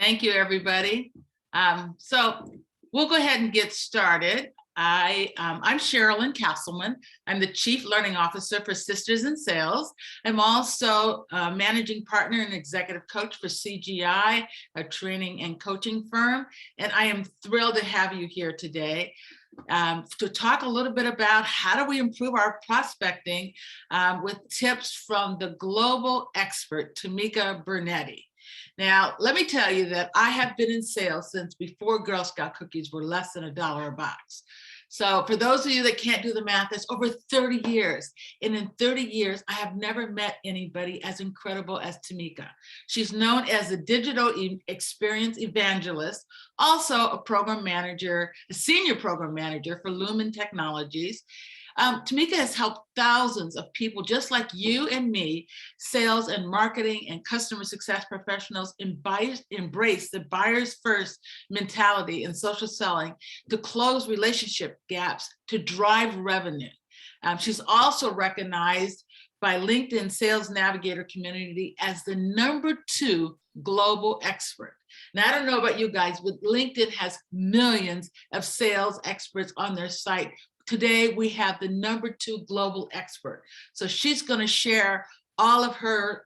Thank you, everybody. So we'll go ahead and get started. I'm Sherilyn Castleman. I'm the Chief Learning Officer for Sisters in Sales. I'm also a managing partner and executive coach for CGI, a training and coaching firm. And I am thrilled to have you here today to talk a little bit about how do we improve our prospecting with tips from the global expert, Tamika Bernetti. Now, let me tell you that I have been in sales since before Girl Scout cookies were less than $1 a box. So for those of you that can't do the math, that's over 30 years. And in 30 years, I have never met anybody as incredible as Tamika. She's known as a digital experience evangelist, also a program manager, a senior program manager for Lumen Technologies. Tamika has helped thousands of people just like you and me, sales and marketing and customer success professionals embrace the buyers first mentality in social selling to close relationship gaps to drive revenue. She's also recognized by LinkedIn Sales Navigator community as the #2 global expert. Now, I don't know about you guys, but LinkedIn has millions of sales experts on their site. Today, we have the #2 global expert. So she's going to share all of her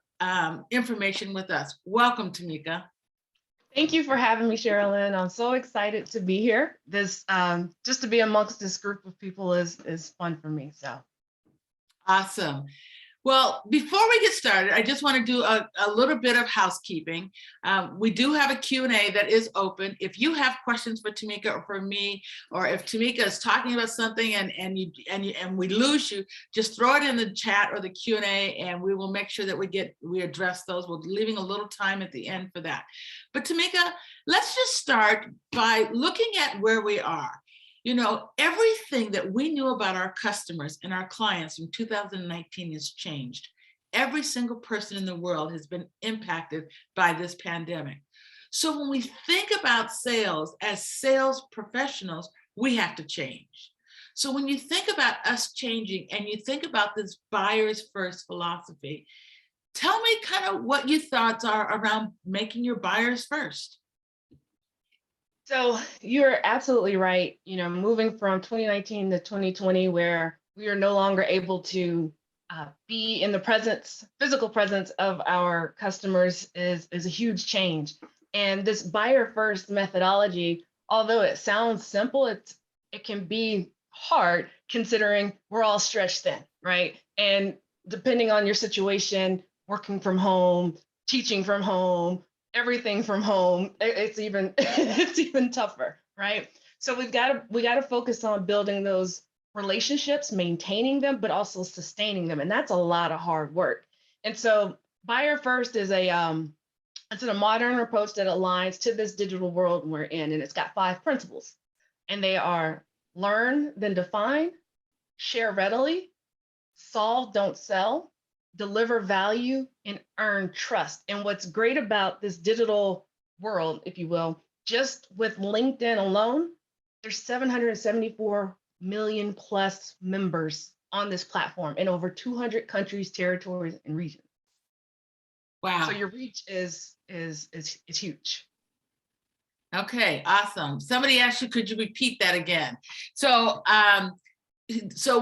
information with us. Welcome, Tamika. Thank you for having me, Sherilyn. I'm so excited to be here. This just to be amongst this group of people is fun for me. So awesome. Well, before we get started, I just want to do a little bit of housekeeping. We do have a Q&A that is open. If you have questions for Tamika or for me, or if Tamika is talking about something and we lose you, just throw it in the chat or the Q&A, and we will make sure that we address those. We're leaving a little time at the end for that. But Tamika, let's just start by looking at where we are. You know, everything that we knew about our customers and our clients in 2019 has changed. Every single person in the world has been impacted by this pandemic. So when we think about sales as sales professionals, we have to change. So when you think about us changing and you think about this buyers first philosophy, tell me kind of what your thoughts are around making your buyers first. So you're absolutely right. You know, moving from 2019 to 2020, where we are no longer able to be in the physical presence of our customers is a huge change. And this buyer first methodology, although it sounds simple, it can be hard considering we're all stretched thin, right? And depending on your situation, working from home, teaching from home, everything from home, it's even tougher, right? So we got to focus on building those relationships, maintaining them, but also sustaining them, and that's a lot of hard work. And so buyer first is it's a modern approach that aligns to this digital world we're in, and it's got 5 principles, and they are: learn, then define; share readily; solve, don't sell; deliver value; and earn trust. And what's great about this digital world, if you will, just with LinkedIn alone, there's 774 million plus members on this platform in over 200 countries, territories, and regions. Wow. So your reach is huge. Okay, awesome. Somebody asked you, could you repeat that again? So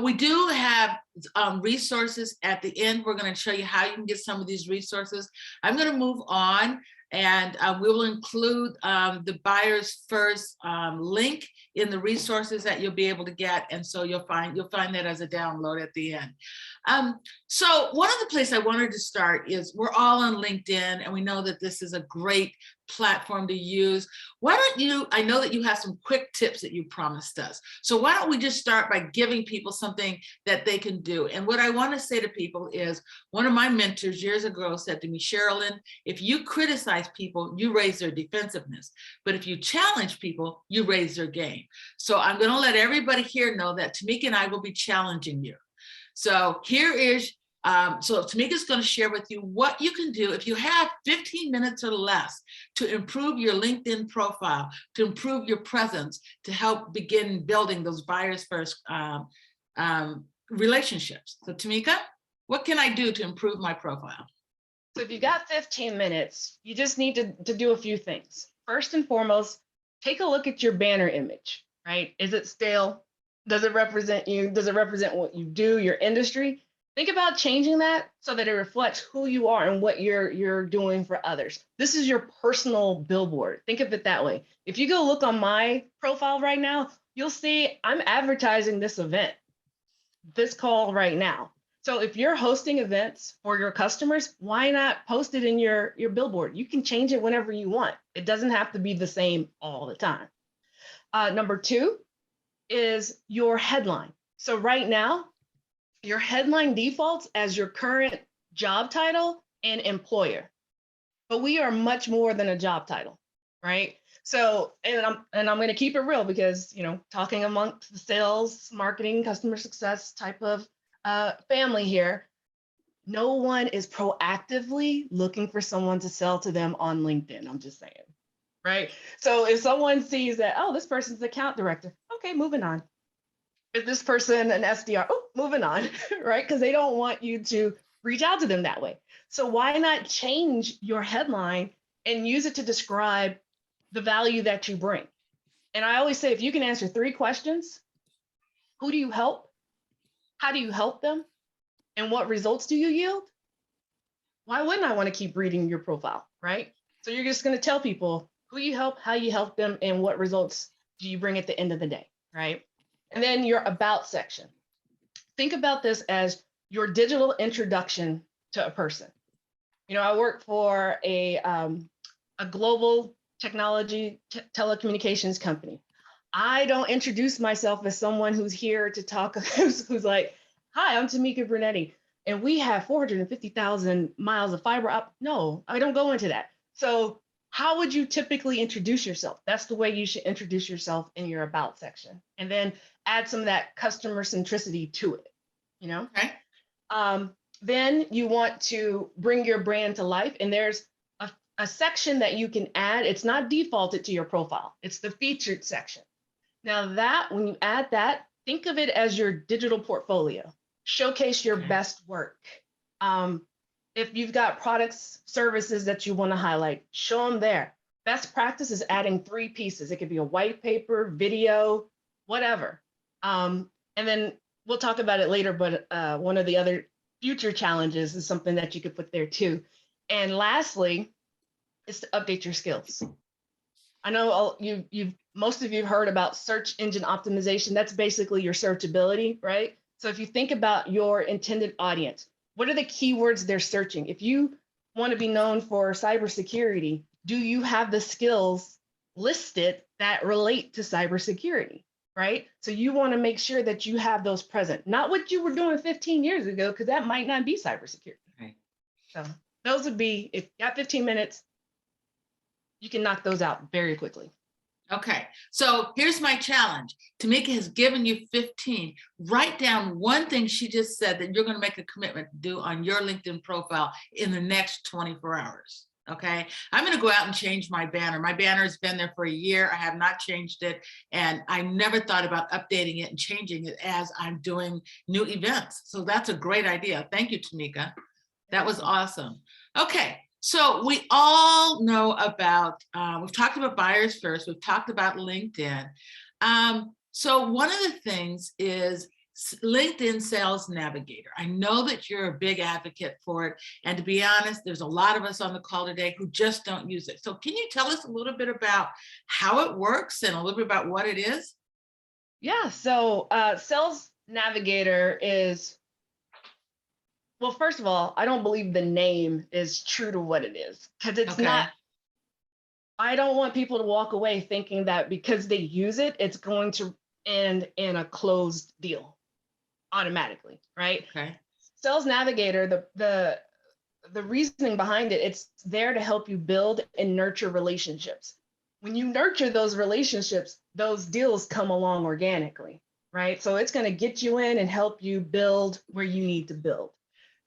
we do have resources at the end. We're going to show you how you can get some of these resources. I'm going to move on, and we will include the buyers first link in the resources that you'll be able to get, and so you'll find that as a download at the end. So one of the places I wanted to start is we're all on LinkedIn, and we know that this is a great platform to use. Why don't you, I know that you have some quick tips that you promised us. So why don't we just start by giving people something that they can do? And what I want to say to people is, one of my mentors years ago said to me, Sherilyn, if you criticize people, you raise their defensiveness. But if you challenge people, you raise their game. So I'm going to let everybody here know that Tamika and I will be challenging you. So here is, so Tamika's going to share with you what you can do if you have 15 minutes or less to improve your LinkedIn profile, to improve your presence, to help begin building those buyers first relationships. So Tamika, what can I do to improve my profile? So if you got 15 minutes, you just need to do a few things. First and foremost, take a look at your banner image, right? Is it stale? Does it represent you? Does it represent what you do, your industry? Think about changing that so that it reflects who you are and what you're doing for others. This is your personal billboard. Think of it that way. If you go look on my profile right now, you'll see I'm advertising this event, this call right now. So if you're hosting events for your customers, why not post it in your billboard? You can change it whenever you want. It doesn't have to be the same all the time. Number two is your headline. So right now, your headline defaults as your current job title and employer, but we are much more than a job title, right? So, and I'm going to keep it real because, talking amongst the sales, marketing, customer success type of family here, no one is proactively looking for someone to sell to them on LinkedIn. I'm just saying, right? So if someone sees that, oh, this person's the account director, okay, moving on. Is this person an SDR? Oh, moving on, right? Because they don't want you to reach out to them that way. So why not change your headline and use it to describe the value that you bring? And I always say, if you can answer 3 questions, who do you help? How do you help them? And what results do you yield? Why wouldn't I want to keep reading your profile, right? So you're just going to tell people who you help, how you help them, and what results do you bring at the end of the day, right? And then your about section. Think about this as your digital introduction to a person. I work for a global technology telecommunications company. I don't introduce myself as someone who's here to talk, who's like, hi, I'm Tamika Brunetti, and we have 450,000 miles of fiber up. No, I don't go into that. So how would you typically introduce yourself? That's the way you should introduce yourself in your about section. And then add some of that customer centricity to it, Okay. Then you want to bring your brand to life. And there's a section that you can add. It's not defaulted to your profile. It's the featured section. Now that when you add that, think of it as your digital portfolio. Showcase your Okay. best work. If you've got products, services that you want to highlight, show them there. Best practice is adding 3 pieces. It could be a white paper, video, whatever. And then we'll talk about it later, but one of the other future challenges is something that you could put there too. And lastly, is to update your skills. I know most of you have heard about search engine optimization. That's basically your searchability, right? So if you think about your intended audience, what are the keywords they're searching? If you want to be known for cybersecurity, do you have the skills listed that relate to cybersecurity, right? So you want to make sure that you have those present, not what you were doing 15 years ago, because that might not be cybersecurity. Okay. So those would be, if you got 15 minutes, you can knock those out very quickly. Okay, so here's my challenge. Tamika has given you 15. Write down one thing she just said that you're going to make a commitment to do on your LinkedIn profile in the next 24 hours. Okay, I'm going to go out and change my banner. My banner has been there for a year. I have not changed it. And I never thought about updating it and changing it as I'm doing new events. So that's a great idea. Thank you, Tamika. That was awesome. Okay. So we all know about, we've talked about buyers first, we've talked about LinkedIn. So one of the things is LinkedIn Sales Navigator. I know that you're a big advocate for it. And to be honest, there's a lot of us on the call today who just don't use it. So can you tell us a little bit about how it works and a little bit about what it is? Yeah, so Sales Navigator is, well, first of all, I don't believe the name is true to what it is, because it's not. I don't want people to walk away thinking that because they use it, it's going to end in a closed deal automatically, right? Okay. Sales Navigator, the reasoning behind it, it's there to help you build and nurture relationships. When you nurture those relationships, those deals come along organically, right? So it's going to get you in and help you build where you need to build.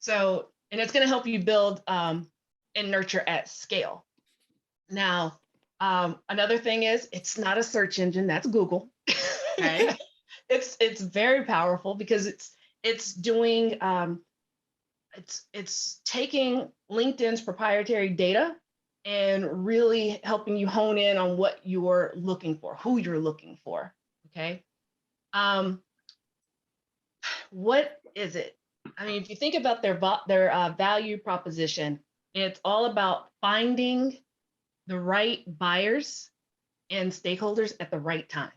So, and it's going to help you build and nurture at scale. Now, another thing is it's not a search engine, that's Google. Okay. It's very powerful because it's doing it's taking LinkedIn's proprietary data and really helping you hone in on what you're looking for, who you're looking for. Okay. What is it? I mean, if you think about their value proposition, it's all about finding the right buyers and stakeholders at the right time.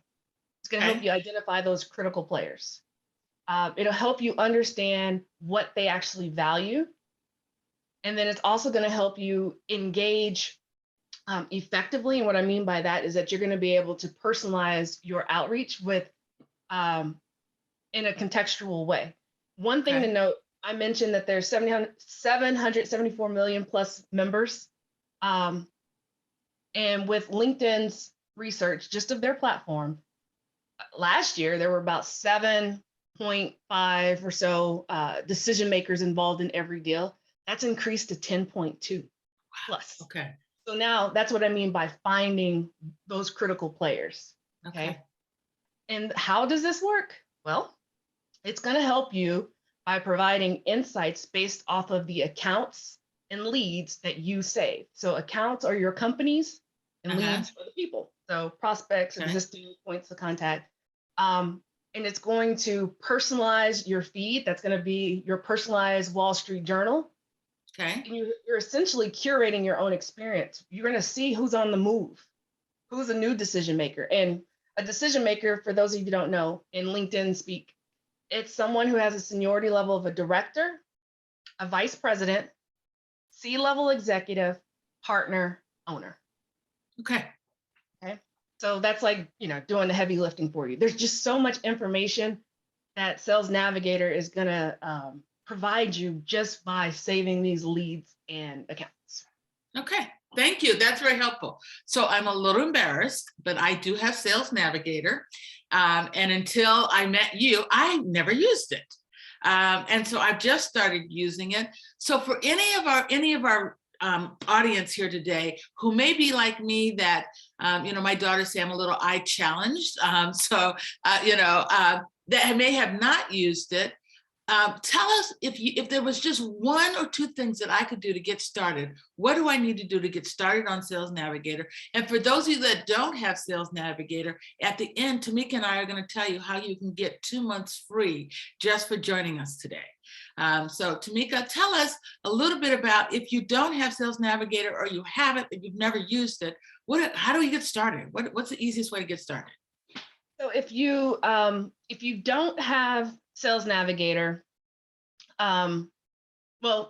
It's going to help Okay. you identify those critical players. It'll help you understand what they actually value. And then it's also going to help you engage effectively. And what I mean by that is that you're going to be able to personalize your outreach with in a contextual way. One thing to Okay. note, I mentioned that there's 774 million plus members. And with LinkedIn's research, just of their platform, last year there were about 7.5 or so decision makers involved in every deal. That's increased to 10.2 plus. Okay. So now that's what I mean by finding those critical players. Okay. And how does this work? Well, it's going to help you by providing insights based off of the accounts and leads that you save. So accounts are your companies and leads are the people. So prospects, Okay. existing points of contact. And it's going to personalize your feed. That's going to be your personalized Wall Street Journal. Okay. And you're essentially curating your own experience. You're going to see who's on the move, who's a new decision maker. And a decision maker, for those of you who don't know, in LinkedIn speak, it's someone who has a seniority level of a director, a vice president, C-level executive, partner, owner. Okay. Okay. So that's like, doing the heavy lifting for you. There's just so much information that Sales Navigator is going to provide you just by saving these leads and accounts. Okay. Thank you. That's very helpful. So I'm a little embarrassed, but I do have Sales Navigator. And until I met you, I never used it. And so I've just started using it. So for any of our audience here today who may be like me, that my daughters say I'm a little eye challenged, that may have not used it. Tell us if there was just one or two things that I could do to get started. What do I need to do to get started on Sales Navigator? And for those of you that don't have Sales Navigator, at the end, Tamika and I are going to tell you how you can get 2 months free just for joining us today. So Tamika, tell us a little bit about, if you don't have Sales Navigator or you have it but you've never used it, how do you get started? What's the easiest way to get started? So if you don't have Sales Navigator, well,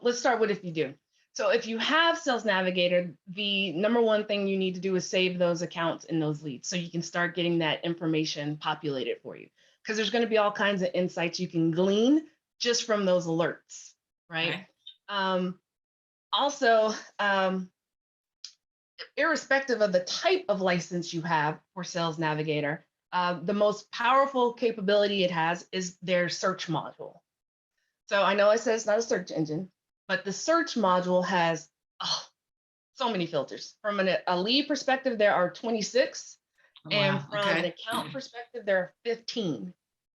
let's start with if you do. So if you have Sales Navigator, the number one thing you need to do is save those accounts and those leads so you can start getting that information populated for you. Because there's going to be all kinds of insights you can glean just from those alerts, right? Okay. Also, irrespective of the type of license you have for Sales Navigator, the most powerful capability it has is their search module. So I know I said it's not a search engine, but the search module has so many filters. From a lead perspective, there are 26. Oh, wow. And from an account perspective, there are 15.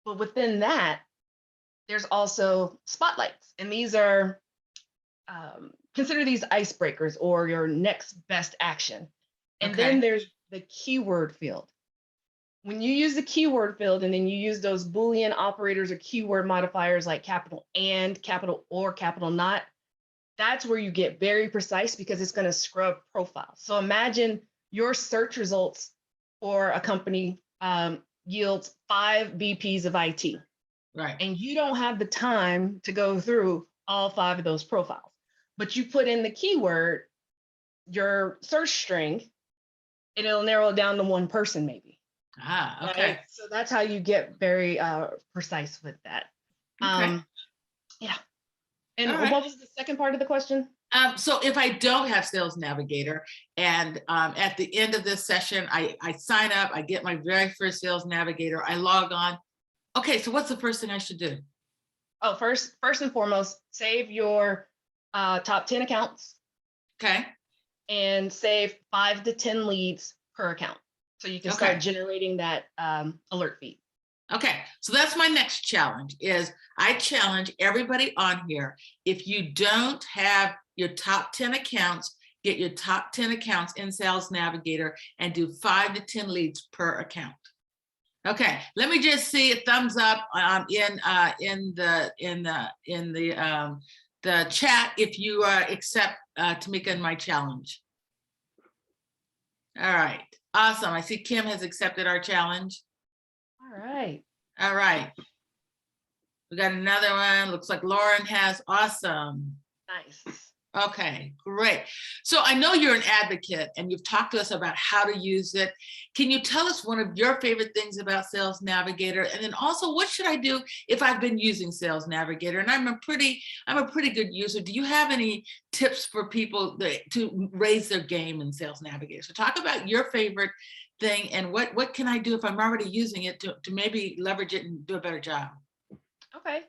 But within that, there's also spotlights. And these are, consider these icebreakers or your next best action. And then there's the keyword field. When you use the keyword field and then you use those Boolean operators or keyword modifiers like capital and, capital or, capital not, that's where you get very precise because it's going to scrub profiles. So imagine your search results for a company yields 5 VPs of IT. Right. And you don't have the time to go through all 5 of those profiles. But you put in the keyword, your search string, and it'll narrow it down to one person maybe. Okay. Right? So that's how you get very precise with that. Yeah. And what was the second part of the question? So if I don't have Sales Navigator and at the end of this session, I sign up, I get my very first Sales Navigator, I log on. Okay, so what's the first thing I should do? Oh, first and foremost, save your top 10 accounts. Okay. And save 5 to 10 leads per account. So you can start generating that alert feed. Okay, so that's my next challenge is I challenge everybody on here. If you don't have your top 10 accounts, get your top 10 accounts in Sales Navigator and do 5 to 10 leads per account. Okay, let me just see a thumbs up in the chat if you accept Tamika and my challenge. All right, awesome. I see Kim has accepted our challenge. All right. All right. We got another one. Looks like Lauren has. Awesome. Nice. Okay, great. So I know you're an advocate and you've talked to us about how to use it. Can you tell us one of your favorite things about Sales Navigator? And then also, what should I do if I've been using Sales Navigator and I'm a pretty good user? Do you have any tips for people to raise their game in Sales Navigator? So talk about your favorite thing and what can I do if I'm already using it to maybe leverage it and do a better job? Okay.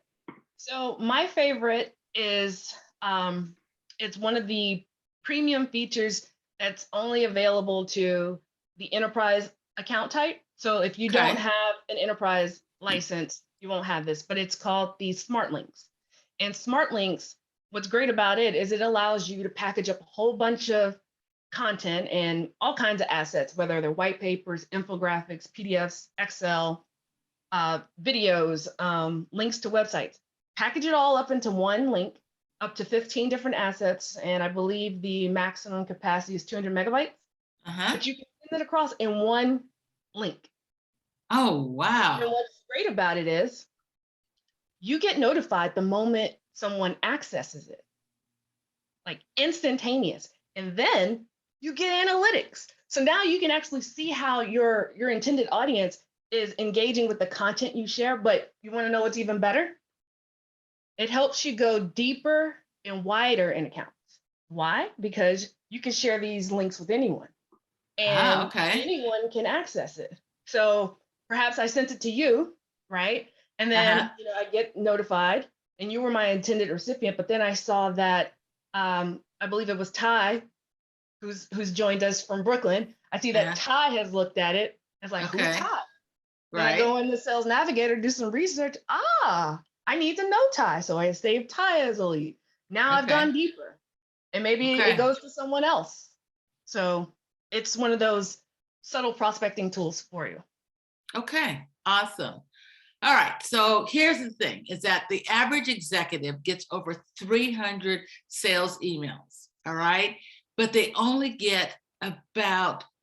So my favorite is it's one of the premium features that's only available to the enterprise account type. So if you don't have an enterprise license, you won't have this, but it's called the Smartlinks. And Smartlinks, what's great about it is it allows you to package up a whole bunch of content and all kinds of assets, whether they're white papers, infographics, PDFs, Excel, videos, links to websites. Package it all up into one link, up to 15 different assets, and I believe the maximum capacity is 200 megabytes. But you can send it across in one link. Oh, wow. And what's great about it is you get notified the moment someone accesses it, like instantaneous. And then you get analytics. So now you can actually see how your intended audience is engaging with the content you share. But you want to know what's even better? It helps you go deeper and wider in accounts. Why? Because you can share these links with anyone, and anyone can access it. So perhaps I sent it to you, right? And then I get notified, and you were my intended recipient. But then I saw that I believe it was Ty, who's joined us from Brooklyn. I see that Ty has looked at it. It's like, who's Ty? Right. I go in the Sales Navigator, do some research. I need to know Ty. So I saved Ty as a lead. Now I've gone deeper, and maybe it goes to someone else. So it's one of those subtle prospecting tools for you. Okay, awesome. All right, so here's the thing, is that the average executive gets over 300 sales emails, all right? But they only get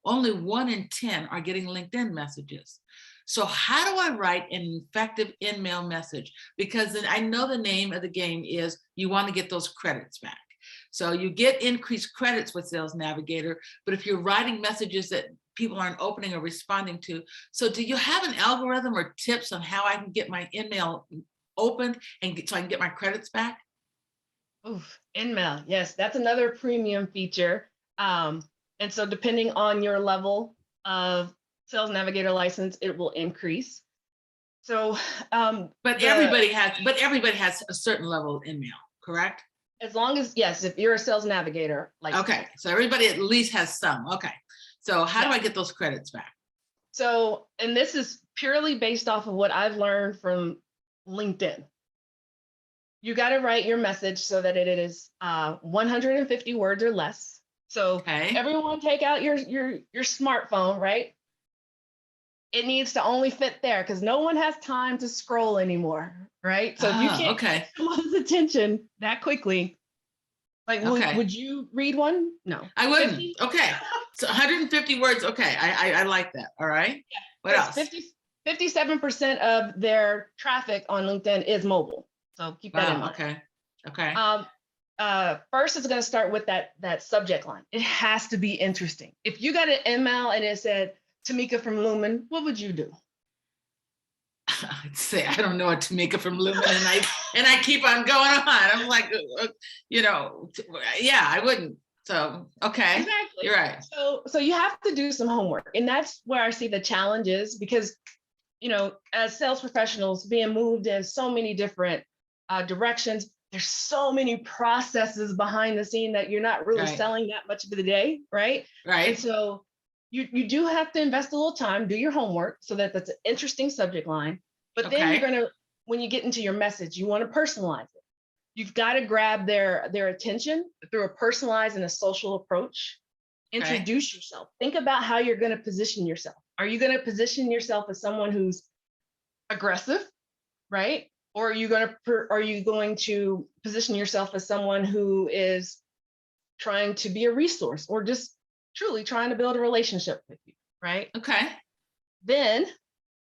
only 1 in 10 are getting LinkedIn messages. So how do I write an effective in-mail message? Because I know the name of the game is you want to get those credits back. So you get increased credits with Sales Navigator, but if you're writing messages that people aren't opening or responding to, so do you have an algorithm or tips on how I can get my in-mail opened and so I can get my credits back? Oof, in-mail, yes, that's another premium feature. And so depending on your level of Sales Navigator license, it will increase. So, but everybody has a certain level of in-mail, correct? As long as, yes, if you're a Sales Navigator license. Okay, so everybody at least has some. Okay, so how do I get those credits back? So, and this is purely based off of what I've learned from LinkedIn. You got to write your message so that it is 150 words or less. So everyone take out your smartphone, right? It needs to only fit there because no one has time to scroll anymore, right? So if you can't get someone's attention that quickly, like would you read one? No. I wouldn't. 50? Okay. So 150 words. Okay. I like that. All right. Yeah. What else? 57% of their traffic on LinkedIn is mobile. So keep that in mind. Okay. First, it's going to start with that subject line. It has to be interesting. If you got an email and it said, Tamika from Lumen, what would you do? I'd say, I don't know a Tamika from Lumen, and I keep on going on. I'm like, I wouldn't. So, okay, exactly. You're right. So you have to do some homework, and that's where I see the challenge is because, as sales professionals being moved in so many different directions, there's so many processes behind the scene that you're not really selling that much of the day, right? Right. And so you do have to invest a little time, do your homework so that that's an interesting subject line. But then when you get into your message, you want to personalize it. You've got to grab their attention through a personalized and a social approach. Introduce yourself. Think about how you're going to position yourself. Are you going to position yourself as someone who's aggressive, right? Or are you going to position yourself as someone who is trying to be a resource or just truly trying to build a relationship with you, right? Okay. Then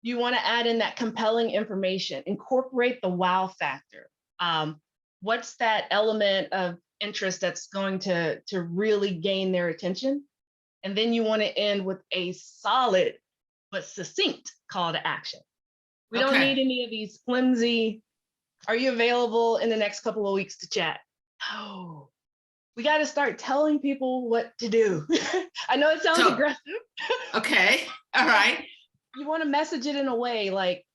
you want to add in that compelling information, incorporate the wow factor. What's that element of interest that's going to really gain their attention? And then you want to end with a solid but succinct call to action. We don't need any of these flimsy, are you available in the next couple of weeks to chat? Oh, we got to start telling people what to do. I know it sounds aggressive. Okay. All right. You want to message it in a way like,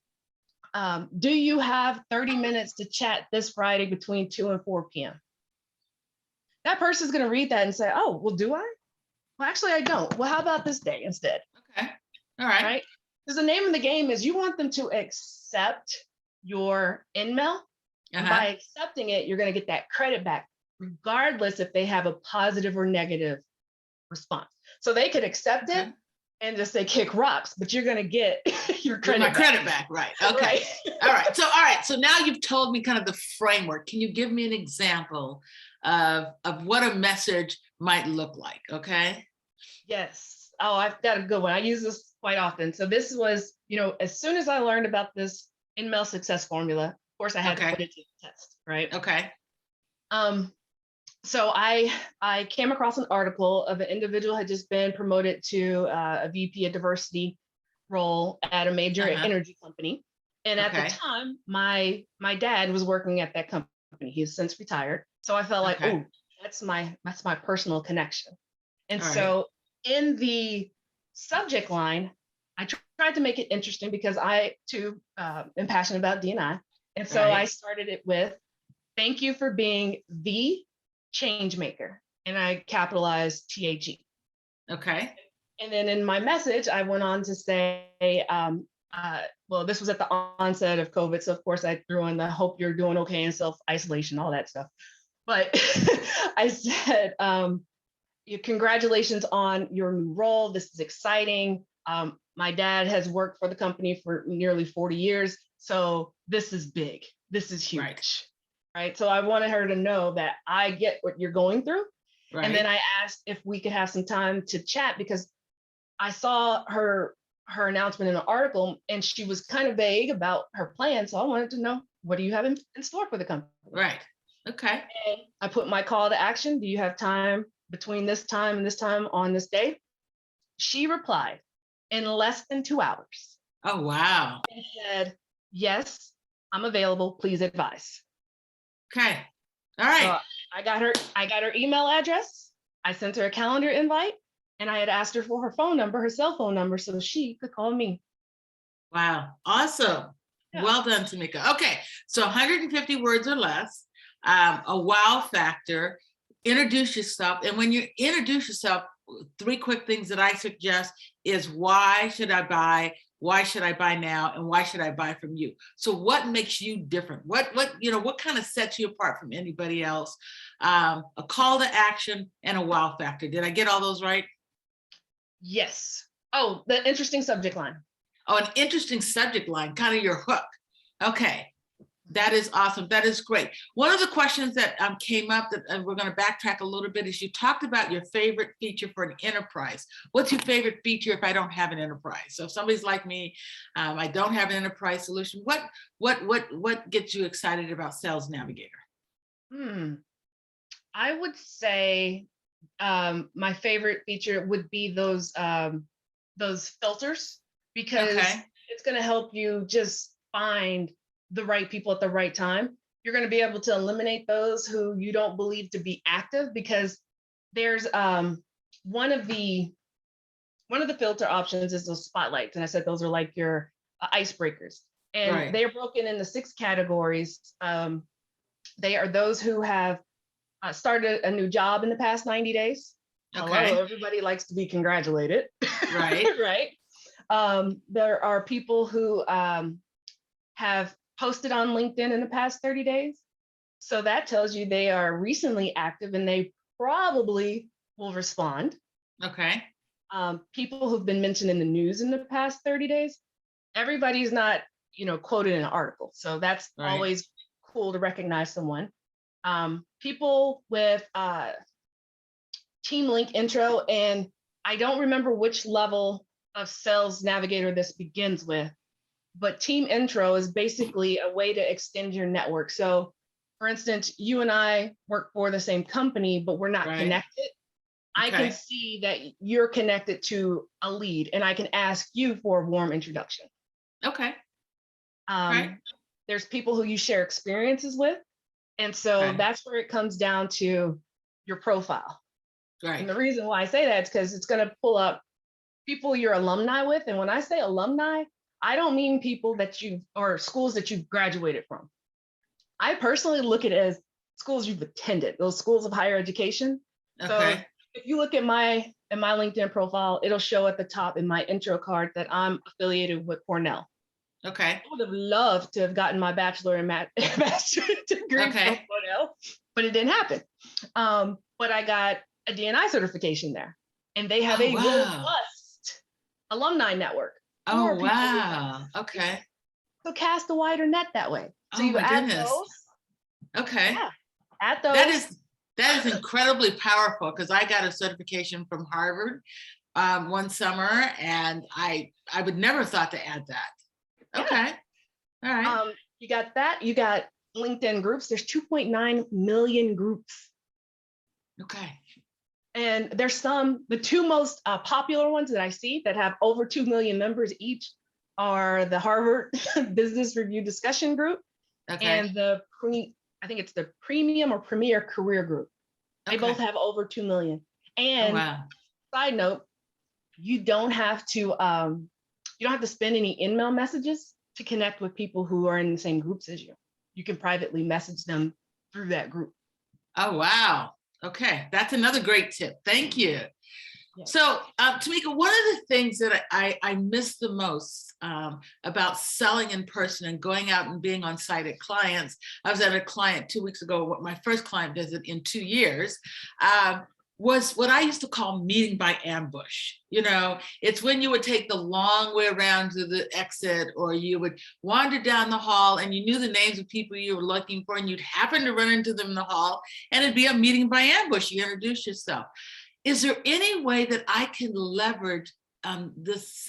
do you have 30 minutes to chat this Friday between 2 and 4 p.m.? That person's going to read that and say, oh, well, do I? Well, actually, I don't. Well, how about this day instead? Okay. All right. Right? Because the name of the game is you want them to accept your email. And by accepting it, you're going to get that credit back, regardless if they have a positive or negative response. So they could accept it and just say kick rocks, but you're going to get your credit back. Right. Okay. Right. All right. So now you've told me kind of the framework. Can you give me an example of what a message might look like? Okay. Yes. Oh, I've got a good one. I use this quite often. So this was, as soon as I learned about this in-mail success formula, of course I had to put it to the test, right? Okay. So I came across an article of an individual had just been promoted to a VP of diversity role at a major energy company. And at the time, my dad was working at that company. He's since retired. So I felt like, oh, that's my personal connection. And so in the subject line, I tried to make it interesting because I too am passionate about D&I. And so I started it with, thank you for being the change maker. And I capitalized THE. Okay. And then in my message, I went on to say, well, this was at the onset of COVID. So of course I threw in the hope you're doing okay in self-isolation, all that stuff. But I said, congratulations on your new role. This is exciting. My dad has worked for the company for nearly 40 years. So this is big. This is huge. Right. So I wanted her to know that I get what you're going through. Right. And then I asked if we could have some time to chat because I saw her announcement in an article and she was kind of vague about her plan. So I wanted to know, what do you have in store for the company? Right. Okay. And I put my call to action. Do you have time between this time and this time on this day? She replied in less than 2 hours. Oh, wow. And said, yes, I'm available. Please advise. Okay. All right. So I got her email address. I sent her a calendar invite and I had asked her for her phone number, her cell phone number, so she could call me. Wow. Awesome. Yeah. Well done, Tamika. Okay. So 150 words or less, a wow factor, introduce yourself. And when you introduce yourself, 3 quick things that I suggest is why should I buy? Why should I buy now? And why should I buy from you? So what makes you different? What kind of sets you apart from anybody else? A call to action and a wow factor. Did I get all those right? Yes. Oh, the interesting subject line. Oh, an interesting subject line, kind of your hook. Okay. That is awesome. That is great. One of the questions that came up that we're going to backtrack a little bit is you talked about your favorite feature for an enterprise. What's your favorite feature if I don't have an enterprise? So if somebody's like me, I don't have an enterprise solution. What gets you excited about Sales Navigator? I would say my favorite feature would be those filters because it's going to help you just find the right people at the right time. You're going to be able to eliminate those who you don't believe to be active because there's one of the filter options is those spotlights. And I said, those are like your icebreakers and they're broken into 6 categories. They are those who have started a new job in the past 90 days. Hello, everybody likes to be congratulated. Right. Right. There are people who have posted on LinkedIn in the past 30 days. So that tells you they are recently active and they probably will respond. Okay. People who've been mentioned in the news in the past 30 days, everybody's not, quoted in an article. So that's Right. always cool to recognize someone. People with Team Link intro, and I don't remember which level of Sales Navigator this begins with, but Team Intro is basically a way to extend your network. So, for instance, you and I work for the same company, but we're not Right. connected. I can Okay. see that you're connected to a lead, and I can ask you for a warm introduction. Okay. Right. There's people who you share experiences with, and so Okay. that's where it comes down to your profile. Right. And the reason why I say that is because it's going to pull up people you're alumni with. And when I say alumni, I don't mean people that or schools that you've graduated from. I personally look at it as schools you've attended, those schools of higher education. Okay. So if you look at my LinkedIn profile, it'll show at the top in my intro card that I'm affiliated with Cornell. Okay. I would have loved to have gotten my bachelor and master's degree from Cornell, but it didn't happen. But I got a DNI certification there, and they have a robust alumni network. Oh, wow. Okay. So cast a wider net that way. So you add those. Okay. Yeah, add those. That is incredibly powerful, because I got a certification from Harvard one summer, and I would never thought to add that. Yeah. Okay. All right. You got that. You got LinkedIn groups. There's 2.9 million groups. Okay. And there's the two most popular ones that I see that have over 2 million members each are the Harvard Business Review Discussion Group and I think it's the Premium or Premier Career Group. They both have over 2 million. And side note, you don't have to spend any email messages to connect with people who are in the same groups as you. You can privately message them through that group. Oh, wow. Okay, that's another great tip. Thank you. Yeah. So, Tamika, one of the things that I miss the most about selling in person and going out and being on site at clients, I was at a client 2 weeks ago, my first client visit in 2 years, was what I used to call meeting by ambush. It's when you would take the long way around to the exit, or you would wander down the hall and you knew the names of people you were looking for, and you'd happen to run into them in the hall, and it'd be a meeting by ambush. You introduce yourself. Is there any way that I can leverage this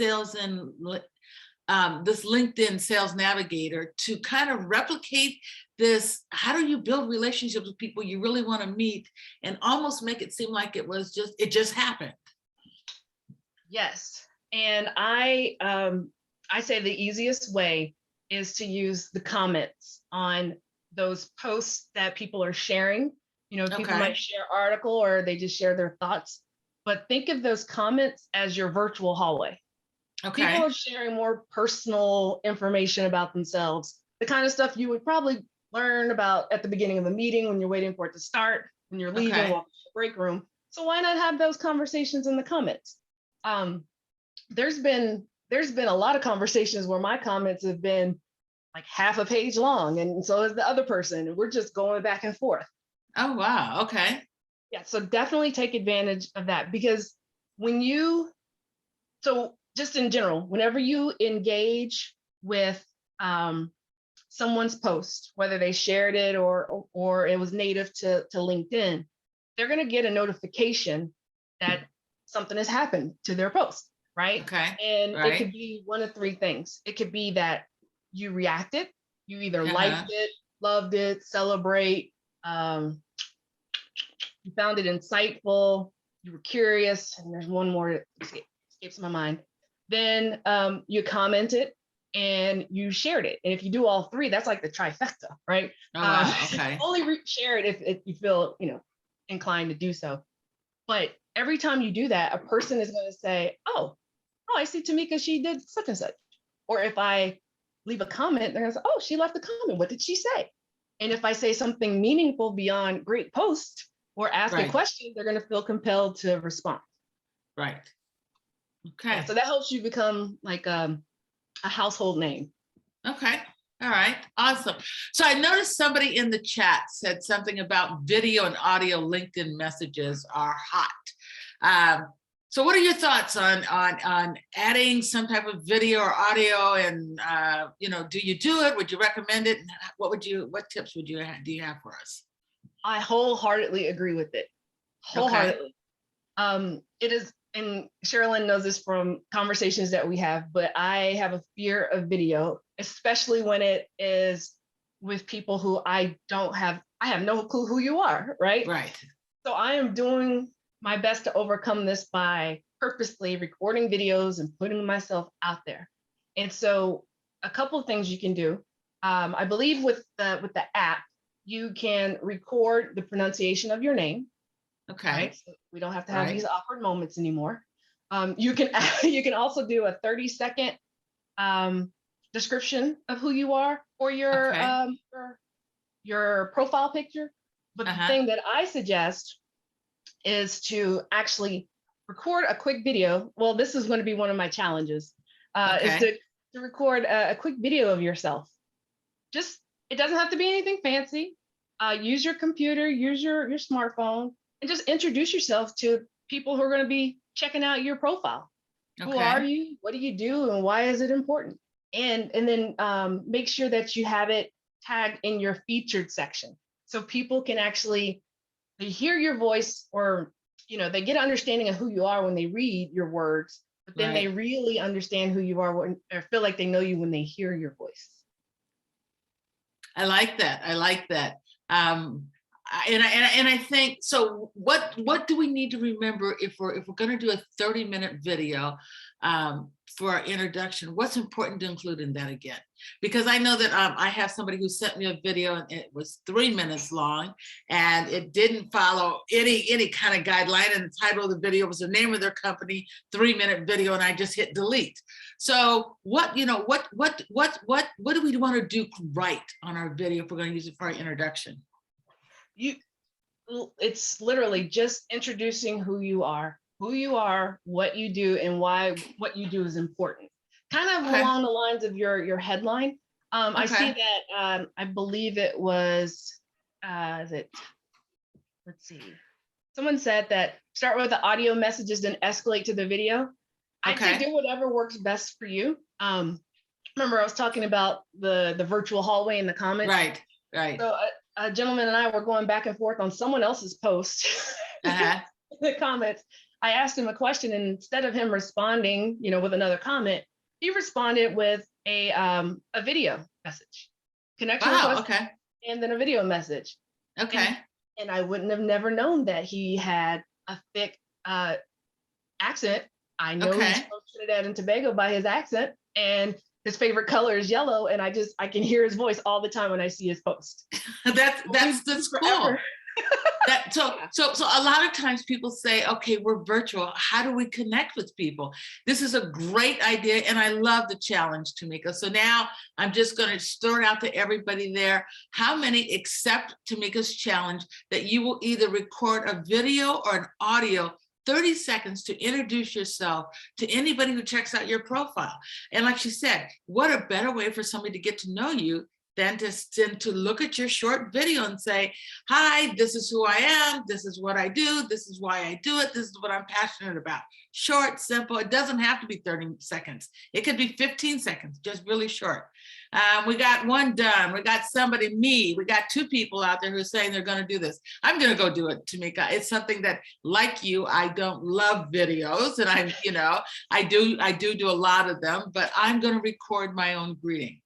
this LinkedIn Sales Navigator to kind of replicate this? How do you build relationships with people you really want to meet and almost make it seem like it just happened? Yes. And I say the easiest way is to use the comments on those posts that people are sharing. People might share article or they just share their thoughts, but think of those comments as your virtual hallway. Okay. People are sharing more personal information about themselves, the kind of stuff you would probably learn about at the beginning of a meeting when you're waiting for it to start, when you're leaving, walking to the break room. So why not have those conversations in the comments? There's been a lot of conversations where my comments have been like half a page long, and so is the other person, and we're just going back and forth. Oh, wow. Okay. Yeah, so definitely take advantage of that, because just in general, whenever you engage with someone's post, whether they shared it or it was native to LinkedIn, they're going to get a notification that something has happened to their post, right? Okay. And it could be one of three things. It could be that you reacted, you either liked it, loved it, celebrate, you found it insightful, you were curious, and there's one more that escapes my mind. Then you commented and you shared it. And if you do all three, that's like the trifecta, right? Oh, wow. Okay. Only share it if you feel, inclined to do so. But every time you do that, a person is going to say, oh, I see Tamika, she did such and such. Or if I leave a comment, they're going to say, oh, she left a comment. What did she say? And if I say something meaningful beyond great post or ask a question, they're going to feel compelled to respond. Right. Okay. Yeah, so that helps you become like a household name. Okay. All right, awesome. So I noticed somebody in the chat said something about video and audio LinkedIn messages are hot. So what are your thoughts on adding some type of video or audio? And do you do it? Would you recommend it? And what tips do you have for us? I wholeheartedly agree with it. Wholeheartedly. Okay. It is, and Sherilyn knows this from conversations that we have, but I have a fear of video, especially when it is with people who I have no clue who you are, right? Right. So I am doing my best to overcome this by purposely recording videos and putting myself out there. And so a couple of things you can do. I believe with the app, you can record the pronunciation of your name. Okay. Right? So we don't have to have these awkward moments anymore. You can also do a 30-second description of who you are or your profile picture. But the thing that I suggest is to actually record a quick video. Well, this is going to be one of my challenges, is to record a quick video of yourself. It doesn't have to be anything fancy. Use your computer, use your smartphone, and just introduce yourself to people who are going to be checking out your profile. Okay. Who are you? What do you do? And why is it important? And then make sure that you have it tagged in your featured section. So people can actually, they hear your voice, or they get an understanding of who you are when they read your words, but then they really understand who you are or feel like they know you when they hear your voice. I like that. And I think, so what do we need to remember if we're going to do a 30-minute video for our introduction? What's important to include in that again? Because I know that I have somebody who sent me a video and it was 3 minutes long and it didn't follow any kind of guideline, and the title of the video was the name of their company, 3-minute video, and I just hit delete. So what do we want to do right on our video if we're going to use it for our introduction? It's literally just introducing who you are, what you do, and why what you do is important. Kind of along the lines of your headline. I see that I believe it was let's see. Someone said that start with the audio messages, then escalate to the video. I say do whatever works best for you. Remember I was talking about the virtual hallway in the comments. Right. So a gentleman and I were going back and forth on someone else's post in the comments. I asked him a question, and instead of him responding, with another comment, he responded with a video message, connection request, and then a video message. And I wouldn't have never known that he had a thick accent. I know he's from Trinidad and Tobago by his accent, and his favorite color is yellow, and I can hear his voice all the time when I see his post. That's cool. So a lot of times people say, okay, we're virtual. How do we connect with people? This is a great idea, and I love the challenge, Tamika. So now I'm just going to throw it out to everybody there. How many accept Tamika's challenge that you will either record a video or an audio 30 seconds to introduce yourself to anybody who checks out your profile? And like she said, what a better way for somebody to get to know you than to look at your short video and say, hi, this is who I am, this is what I do, this is why I do it, this is what I'm passionate about. Short, simple. It doesn't have to be 30 seconds. It could be 15 seconds, just really short. We got one done. We got me. We got 2 people out there who are saying they're going to do this. I'm going to go do it, Tamika. It's something that, like you, I don't love videos, and I do a lot of them, but I'm going to record my own greeting.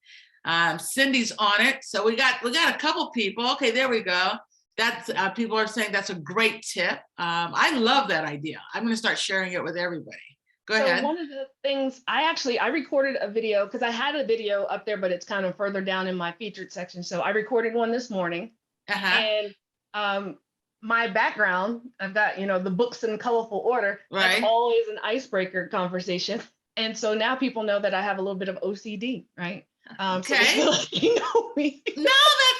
Cindy's on it. So we got a couple people. Okay, there we go. That's people are saying that's a great tip. I love that idea. I'm going to start sharing it with everybody. Go ahead. One of the things I recorded a video, because I had a video up there, but it's kind of further down in my featured section. So I recorded one this morning, and my background, I've got, the books in colorful order. Right. That's always an icebreaker conversation. And so now people know that I have a little bit of OCD, right? So they feel like they know me. No,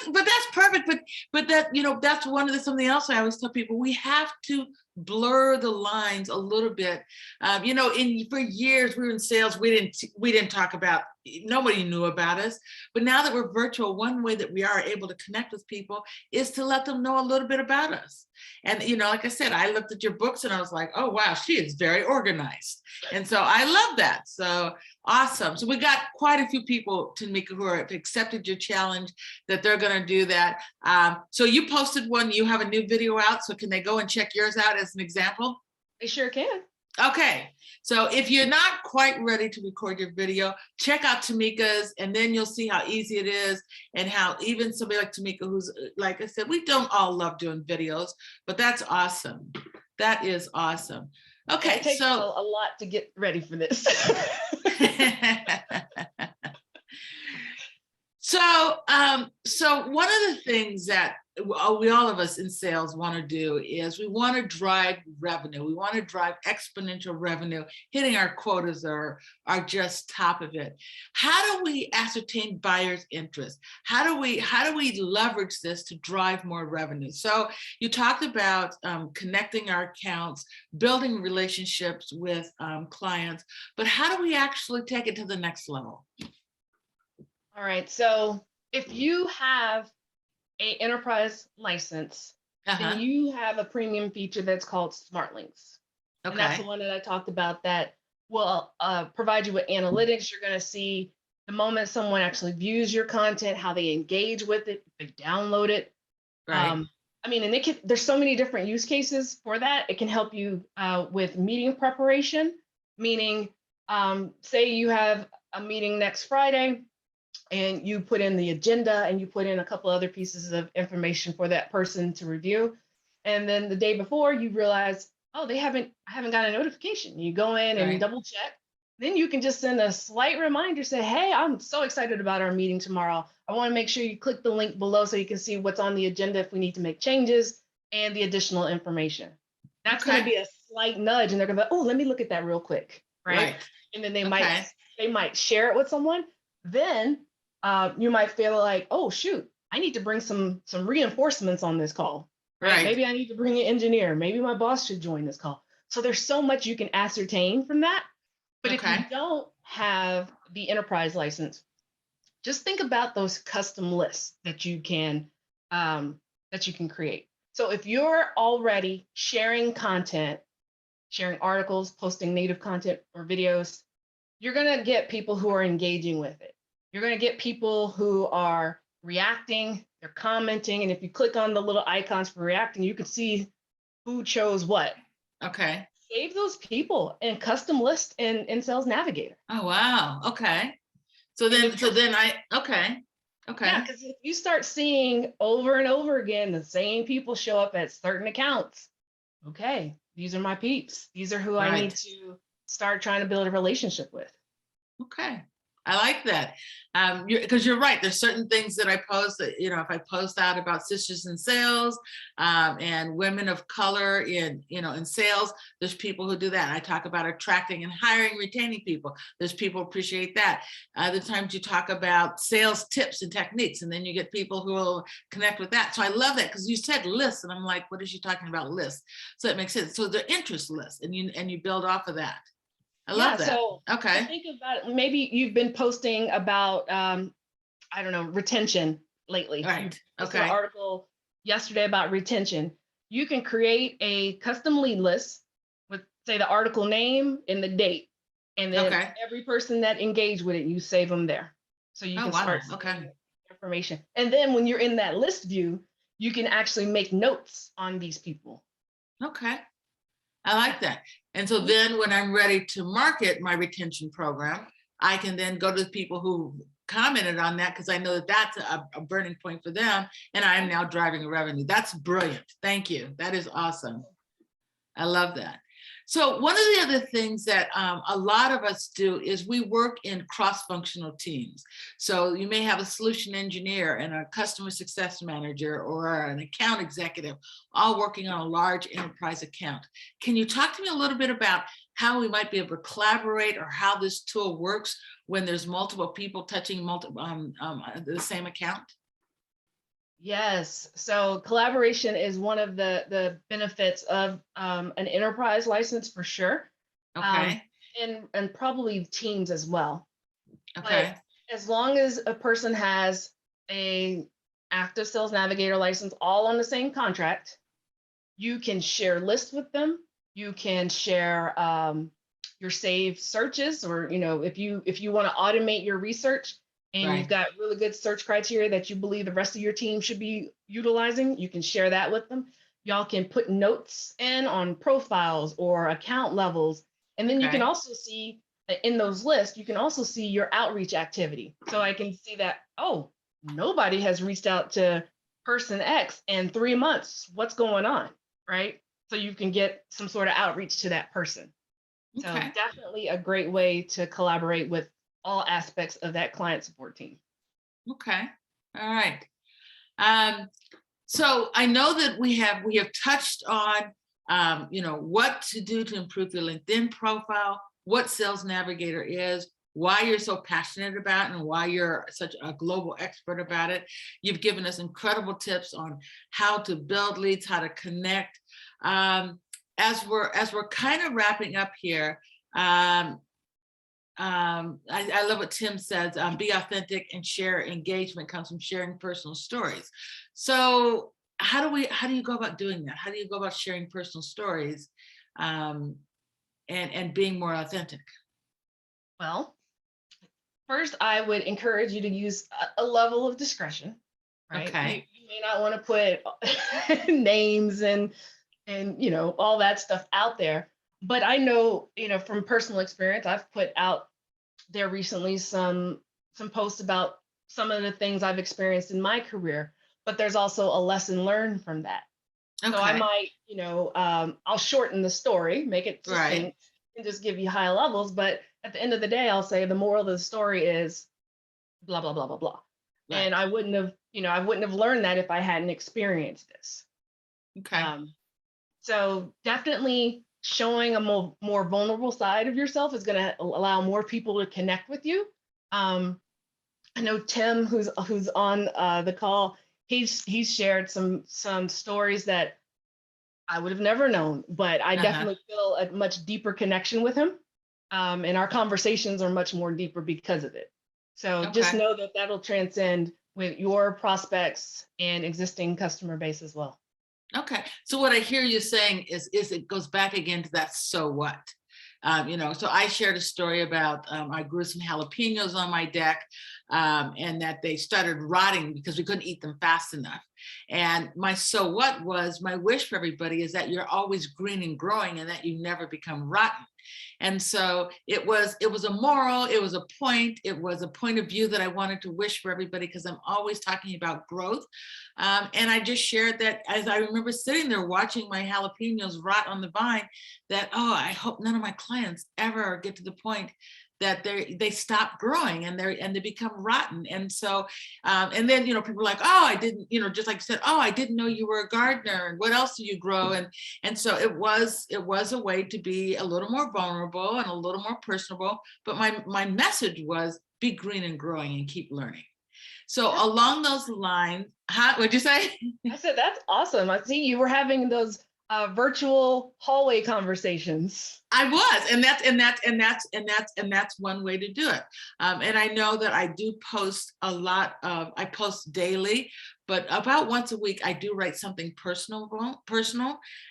but that's perfect. But that, that's one of the, something else I always tell people, we have to blur the lines a little bit. For years we were in sales, we didn't talk about, nobody knew about us. But now that we're virtual, one way that we are able to connect with people is to let them know a little bit about us. And, like I said, I looked at your books and I was like, oh, wow, she is very organized. And so I love that. So awesome. So we got quite a few people, Tamika, who have accepted your challenge, that they're going to do that. So you posted one, you have a new video out. So can they go and check yours out as an example? They sure can. Okay, so if you're not quite ready to record your video, check out Tamika's, and then you'll see how easy it is, and how even somebody like Tamika, who's, like I said, we don't all love doing videos, but that's awesome. That is awesome. Okay, it takes so a lot to get ready for this. So one of the things that we all of us in sales want to do is we want to drive revenue. We want to drive exponential revenue. Hitting our quotas are just top of it. How do we ascertain buyers' interest? How do we leverage this to drive more revenue? So you talked about connecting our accounts, building relationships with clients, but how do we actually take it to the next level? All right. So if you have an enterprise license, then you have a premium feature that's called Smartlinks. Okay. And that's the one that I talked about that will provide you with analytics. You're going to see the moment someone actually views your content, how they engage with it, if they download it. Right. And there's so many different use cases for that. It can help you with meeting preparation, meaning say you have a meeting next Friday, and you put in the agenda and you put in a couple other pieces of information for that person to review. And then the day before you realize, oh, I haven't got a notification. You go in and double check. Then you can just send a slight reminder, say, hey, I'm so excited about our meeting tomorrow. I want to make sure you click the link below so you can see what's on the agenda if we need to make changes and the additional information. That's going to be a slight nudge, and they're going to be, oh, let me look at that real quick. Right. And then they might share it with someone. Then you might feel like, oh, shoot, I need to bring some reinforcements on this call. Right. Maybe I need to bring an engineer. Maybe my boss should join this call. So there's so much you can ascertain from that. But if you don't have the enterprise license, just think about those custom lists that you can create. So if you're already sharing content, sharing articles, posting native content or videos, you're going to get people who are engaging with it. You're going to get people who are reacting, they're commenting. And if you click on the little icons for reacting, you can see who chose what. Okay. Save those people and custom list in Sales Navigator. Oh, wow. Okay. Okay. Yeah, because if you start seeing over and over again, the same people show up at certain accounts. Okay, these are my peeps. These are who I need to start trying to build a relationship with. Okay. I like that. Because you're right. There's certain things that I post that, if I post out about sisters in sales and women of color in sales, there's people who do that. I talk about attracting and hiring, retaining people. There's people who appreciate that. Other times you talk about sales tips and techniques, and then you get people who will connect with that. So I love that, because you said lists, and I'm like, what is she talking about lists? So it makes sense. So they're interest lists, and you build off of that. I love that. So think about it. Maybe you've been posting about, retention lately. Right. An article yesterday about retention. You can create a custom lead list with, say, the article name and the date. And then every person that engaged with it, you save them there. So you can start seeing information. And then when you're in that list view, you can actually make notes on these people. Okay. I like that. And so then when I'm ready to market my retention program, I can then go to the people who commented on that, because I know that that's a burning point for them, and I am now driving a revenue. That's brilliant. Thank you. That is awesome. I love that. So one of the other things that a lot of us do is we work in cross-functional teams. So you may have a solution engineer and a customer success manager or an account executive all working on a large enterprise account. Can you talk to me a little bit about how we might be able to collaborate, or how this tool works when there's multiple people touching the same account? Yes. So collaboration is one of the benefits of an enterprise license for sure, um, Okay, and probably teams as well. But okay, as long as a person has a active sales navigator license all on the same contract, you can share lists with them. You can share your saved searches, or if you want to automate your research and you've right, got really good search criteria that you believe the rest of your team should be utilizing, you can share that with them. Y'all can put notes in on profiles or account levels, and then you can okay, also see in those lists, you can also see your outreach activity. So I can see that, oh, nobody has reached out to person X in 3 months. What's going on? Right? So you can get some sort of outreach to that person. So okay, definitely a great way to collaborate with all aspects of that client support team. okay. All right. Um, so I know that we have touched on what to do to improve your LinkedIn profile, what Sales Navigator is, why you're so passionate about it, and why you're such a global expert about it. You've given us incredible tips on how to build leads, how to connect. Um, as we're kind of wrapping up here, um, I love what Tim says, be authentic and share. Engagement comes from sharing personal stories. So how do you go about doing that? How do you go about sharing personal stories, um, and being more authentic? Well, first, I would encourage you to use a level of discretion, right? You, Okay. you may not want to put names and all that stuff out there. But I know, from personal experience, I've put out there recently some posts about some of the things I've experienced in my career, but there's also a lesson learned from that. So I Okay. might, I'll shorten the story, make it Right. succinct, and just give you high levels. But at the end of the day, I'll say the moral of the story is blah blah blah blah blah. And Right. I wouldn't have learned that if I hadn't experienced this. Okay. Um, so definitely showing a more vulnerable side of yourself is going to allow more people to connect with you. Um, I know Tim, who's on the call, he's shared some stories that I would have never known, but I Uh-huh. definitely feel a much deeper connection with him. And our conversations are much more deeper because of it. So just Okay. know that that'll transcend with your prospects and existing customer base as well. Okay. So what I hear you saying is it goes back again to that so what? So I shared a story about I grew some jalapenos on my deck, and that they started rotting because we couldn't eat them fast enough. And my so what was my wish for everybody is that you're always green and growing and that you never become rotten. And so it was a moral, it was a point of view that I wanted to wish for everybody because I'm always talking about growth. And I just shared that as I remember sitting there watching my jalapenos rot on the vine, that, oh, I hope none of my clients ever get to the point that they stop growing and they become rotten. And so, and then, people are like, oh, I didn't, just like you said, oh, I didn't know you were a gardener. And what else do you grow? And so it was a way to be a little more vulnerable and a little more personable. But my message was be green and growing and keep learning. So That's along those lines, what'd you say? I said that's awesome. I see you were having those virtual hallway conversations. I was, and that's one way to do it. And I know that I do post a lot of. I post daily, but about once a week I do write something personal,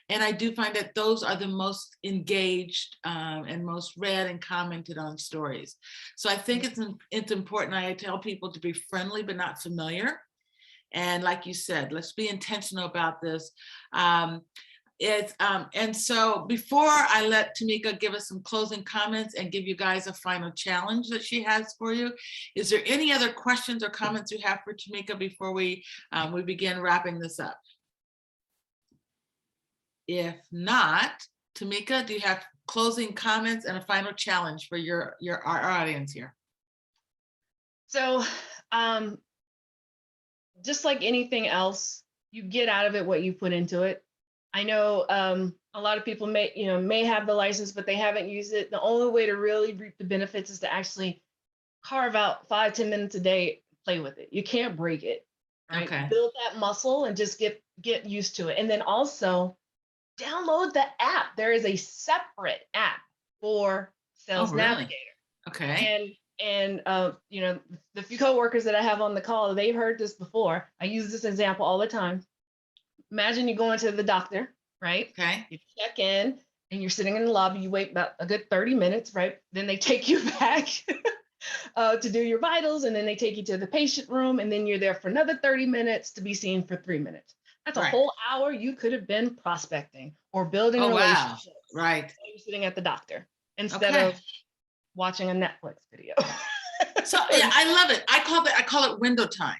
and I do find that those are the most engaged, and most read and commented on stories. So I think it's important. I tell people to be friendly but not familiar, and like you said, let's be intentional about this. Um, and so before I let Tamika give us some closing comments and give you guys a final challenge that she has for you, is there any other questions or comments you have for Tamika before we begin wrapping this up? If not, Tamika, do you have closing comments and a final challenge for our audience here? So, um, just like anything else, you get out of it what you put into it. I know a lot of people may have the license, but they haven't used it. The only way to really reap the benefits is to actually carve out 5-10 minutes a day, play with it. You can't break it, right? Okay. Build that muscle and just get used to it. And then also download the app. There is a separate app for Oh, Sales really? Navigator. Okay. And you know, the few coworkers that I have on the call, they've heard this before. I use this example all the time. Imagine you go into the doctor, right? Okay. You check in and you're sitting in the lobby, you wait about a good 30 minutes, right? Then they take you back to do your vitals, and then they take you to the patient room, and then you're there for another 30 minutes to be seen for 3 minutes. That's a Right. whole hour you could have been prospecting or building Oh, wow. relationships. Right. While you're sitting at the doctor instead Okay. of watching a Netflix video. So yeah, I love it. I call it window time.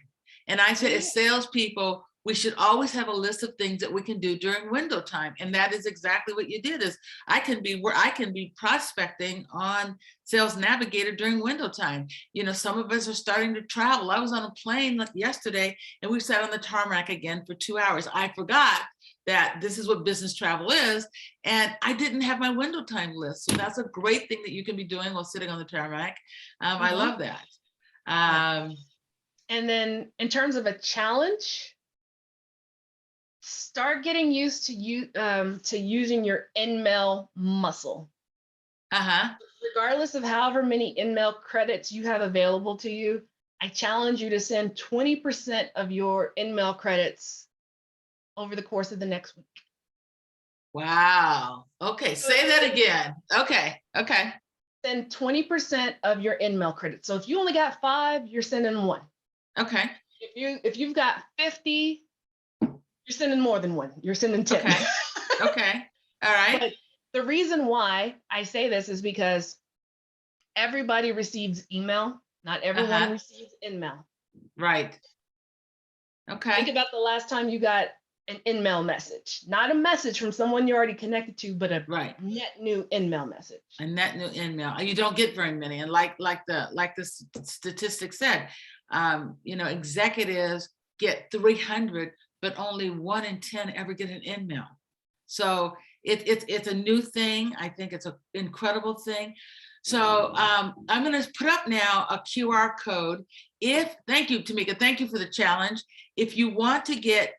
And I said, as salespeople, we should always have a list of things that we can do during window time. And that is exactly what you did. Is I can be prospecting on Sales Navigator during window time. You know, some of us are starting to travel. I was on a plane like yesterday, and we sat on the tarmac again for 2 hours. I forgot that this is what business travel is, and I didn't have my window time list. So that's a great thing that you can be doing while sitting on the tarmac. I love that. And then in terms of a challenge, start getting used to using your in-mail muscle. Regardless of however many in-mail credits you have available to you, I challenge you to send 20% of your in-mail credits over the course of the next week. Wow. Okay, say that again. Okay. Send 20% of your in-mail credits. So if you only got 5, you're sending 1. Okay. If you've got 50, you're sending more than 1. You're sending 10. Okay. All right. But the reason why I say this is because everybody receives email. Not everyone receives in-mail. Right. Okay. Think about the last time you got an in-mail message, not a message from someone you're already connected to, but a net new in-mail message. A net new in-mail. You don't get very many. And like the statistic said, you know, executives get 300, but only 1 in 10 ever get an in-mail. So it's a new thing. I think it's an incredible thing. So I'm going to put up now a QR code. Thank you, Tamika. Thank you for the challenge. If you want to get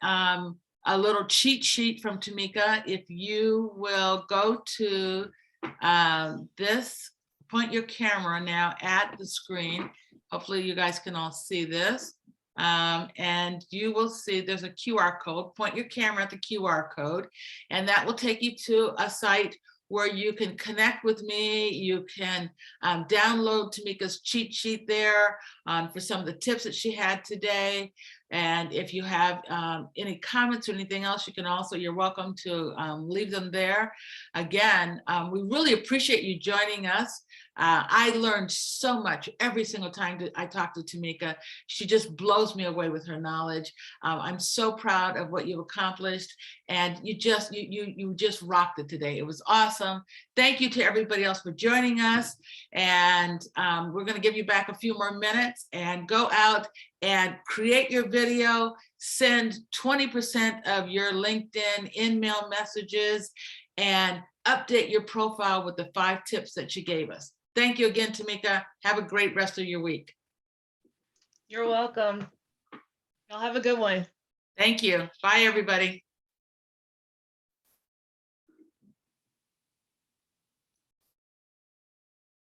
a little cheat sheet from Tamika, if you will go to this, point your camera now at the screen. Hopefully you guys can all see this. And you will see there's a QR code. Point your camera at the QR code, and that will take you to a site where you can connect with me. You can download Tamika's cheat sheet there for some of the tips that she had today. And if you have any comments or anything else, you're welcome to leave them there. Again, we really appreciate you joining us. I learned so much every single time I talk to Tamika. She just blows me away with her knowledge. I'm so proud of what you've accomplished, and you just rocked it today. It was awesome. Thank you to everybody else for joining us, and we're going to give you back a few more minutes and go out and create your video. Send 20% of your LinkedIn in-mail messages and update your profile with the 5 tips that she gave us. Thank you again, Tamika. Have a great rest of your week. You're welcome. Y'all have a good one. Thank you. Bye, everybody.